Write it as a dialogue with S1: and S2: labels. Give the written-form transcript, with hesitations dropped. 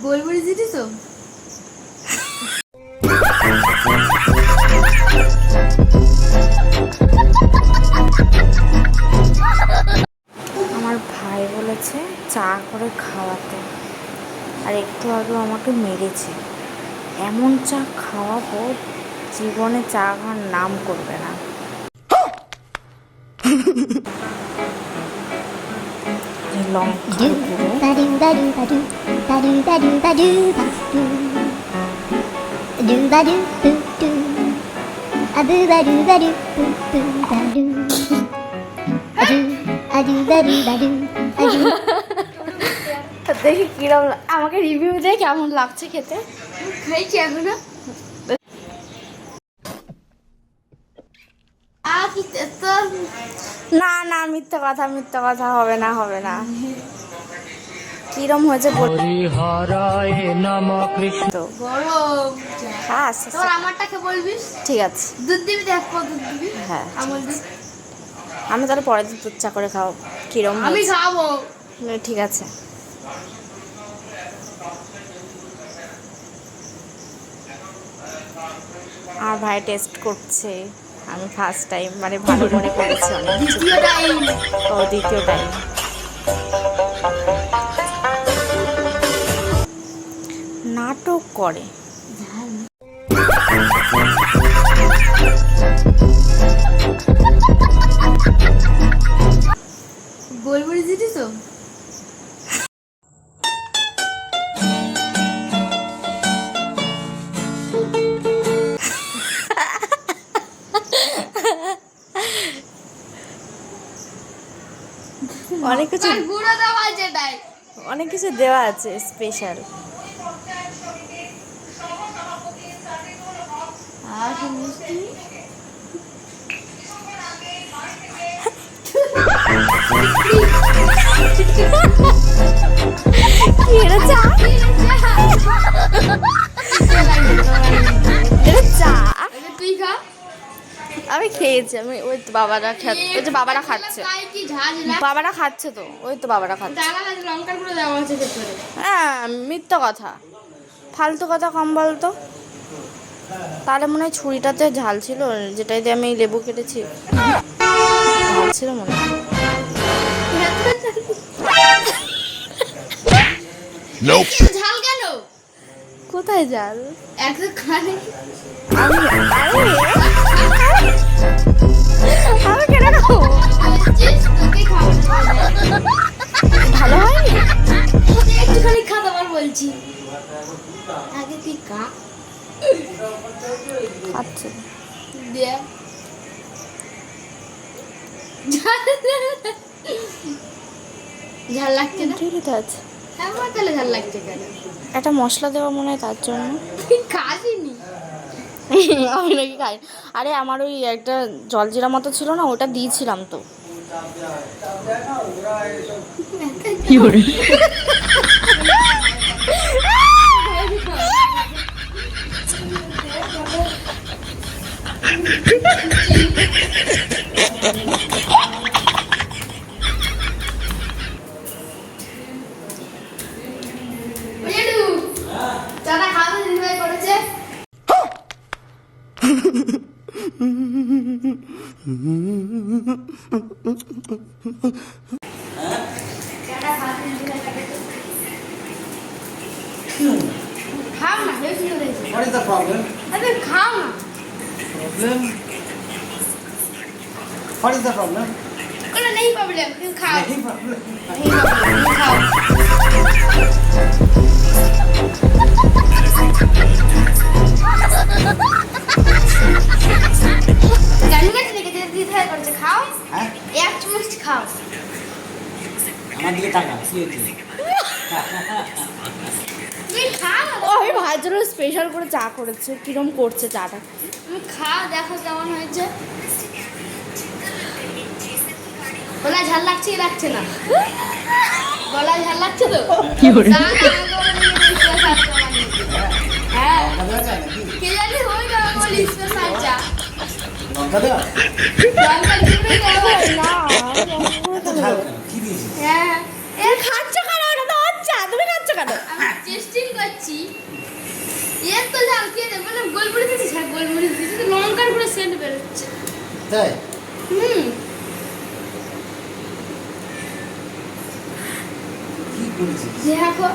S1: গোলমরিচ দিয়েছিস তো? আমার ভাই বলেছে চা করে খাওয়াতে, আর একটু আগে আমাকে মেরেছে। এমন চা খাওয়াবো জীবনে চা খাওয়ার নাম করবে না। দেখি কিরম আমাকে রিভিউ দেয় কেমন লাগছে খেতে। খাইছি এখন না না, মিথ্যা কথা হবে না কিরম হয়েছে আমারটাকে বলবি? ঠিক আছে, দুধ দিবি? দুধ দিবি? হ্যাঁ, আমি তাহলে পরে দুধ চা করে খাও। কিরম? আমি খাবো। ঠিক আছে। আমার ভাই টেস্ট করছে, আমি ফার্স্ট টাইম মানে ভালো মনে করেছি। দ্বিতীয় টাইম। ও, দ্বিতীয় টাইম। নাটক করে। গোলমরিচ দিয়েছিস তো? অনেক কিছু দেওয়া আছে স্পেশাল। আর মিষ্টি আমি খেয়েছি। আমি ওই তো বাবারা খাচ্ছে তো, ওই তো বাবারা খাচ্ছে। হ্যাঁ, মিথ্যা কথা, ফালতু কথা কম বলতো। তাহলে মনে হয় ছুরিটাতে ঝাল ছিল, যেটাই দিয়ে আমি লেবু কেটেছি ঝাল ছিল মনে হয়। ঝাল কেন? কোথায় ঝাল? ভালো হয়নি, একটুখানি খাতা বলছি। আগে তুই খাচ্ছে ঝাল লাগছে না? ঠিক আছে, তাহলে ঝাল লাগছে কেন? একটা মশলা দেওয়া মনে হয় তার জন্য। খাসিনি আমি নাকি খাই। আরে আমার ওই একটা জলজিরা মতো ছিল না, ওটা দিয়েছিলাম তো। কি করে? চাটা খাওয়া দিদিভাই করেছে। খাও না, what is the problem? আরে খাও না। Problem? What is the problem? কোনো নেই প্রবলেম, তুমি খাও। নেই প্রবলেম, খাও। খাও, এক চামচ খাও। আমার দিকে তাকা, কি হচ্ছে? ওই ভাইয়ের জন্য স্পেশাল করে চা করেছে। কিরম করছে চাটা? তুমি খাও, দেখো কেমন হয়েছে। গলায় ঝাল লাগছে লাগছে না? গলায় ঝাল লাগছে তো? হ্যাঁ, কে জানি হয়ে গেল বলি স্পেশাল চা। লঙ্কা দেওয়া? লঙ্কা দিবে না। হ্যাঁ, এ খাচ্ছ কেন? ওটা তো হচ্ছে, তুমি খাচ্ছ কেন?
S2: টেস্টিং করছি এর তো ঝাল কে দেবে মানে গোলমরিচ দিয়েছিস হ্যাঁ গোলমরিচ দিয়েছিস তো লঙ্কার পুরো সেন্ট বেরোচ্ছে
S3: তাই কি করেছিস
S2: দেখো